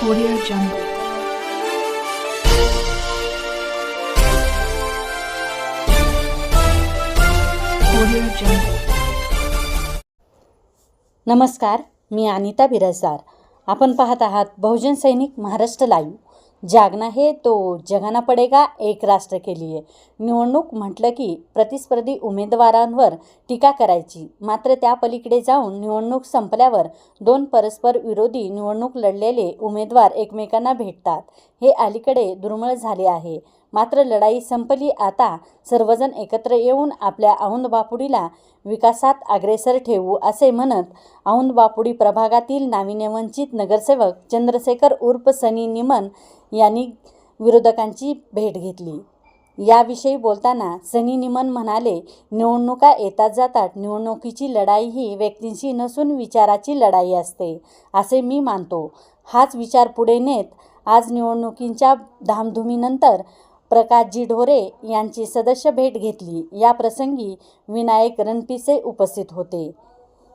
Audio Jungle. Audio Jungle. नमस्कार, मी अनिता बिराजदार. आपण पाहत आहात बहुजन सैनिक महाराष्ट्र लाईव्ह. जागना है तो जगाना पडेगा, एक राष्ट्र के लिए. निवडणूक म्हटलं की प्रतिस्पर्धी उमेदवारांवर टीका करायची. मात्र त्या पलीकडे जाऊन निवडणूक संपल्यावर दोन परस्पर विरोधी निवडणूक लढलेले उमेदवार एकमेकांना भेटतात. हे अलीकडे दुर्मिळ झाले आहे. मात्र लढाई संपली. आता सर्वजण एकत्र येऊन आपल्या औंध-बापुडीला विकासात अग्रेसर ठेवू असे म्हणत औंध-बापुडी प्रभागातील नाविन्यवंचित नगरसेवक चंद्रशेखर उर्फ सनी निमन यांनी विरोधकांची भेट घेतली. याविषयी बोलताना सनी निमन म्हणाले, निवडणुका येतात जातात. निवडणुकीची लढाई ही व्यक्तींशी नसून विचाराची लढाई असते असे मी मानतो. हाच विचार पुढे नेत आज निवडणुकींच्या धामधुमीनंतर प्रकाशजी ढोरे यांची सदस्य भेट घेतली. या प्रसंगी विनायक रणपिसे उपस्थित होते.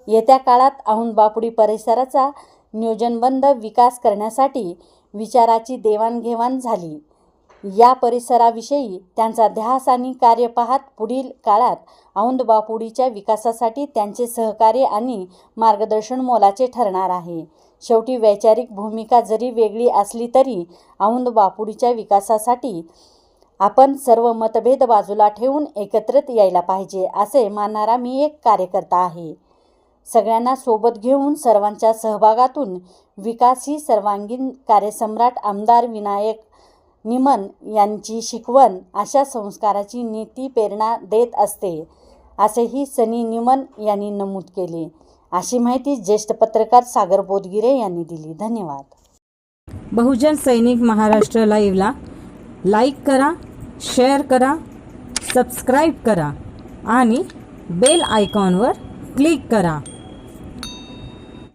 येत्या काळात औंध-बापुडी परिसराचा नियोजनबद्ध विकास करण्यासाठी विचाराची देवाणघेवाण झाली. या परिसराविषयी त्यांचा ध्यास आणि कार्य पाहत पुढील काळात औंध-बापुडीच्या विकासासाठी त्यांचे सहकार्य आणि मार्गदर्शन मोलाचे ठरणार आहे. शेवटी वैचारिक भूमिका जरी वेगळी असली तरी औंध-बापुडीच्या विकासासाठी आपण सर्व मतभेद बाजूला ठेवून एकत्रित यायला पाहिजे असे मानणारा मी एक कार्यकर्ता आहे. सगळ्यांना सोबत घेऊन सर्वांच्या सहभागातून विकास ही सर्वांगीण कार्यसम्राट आमदार विनायक निमन यांची शिकवण अशा संस्काराची नीती प्रेरणा देत असते असेही सनी निमन यांनी नमूद केले. अशी माहिती ज्येष्ठ पत्रकार सागर बोधगिरे यांनी दिली. धन्यवाद. बहुजन सैनिक महाराष्ट्र लाईव्हला लाईक करा, शेअर करा, सबस्क्राईब करा आणि बेल आयकॉनवर क्लिक करा.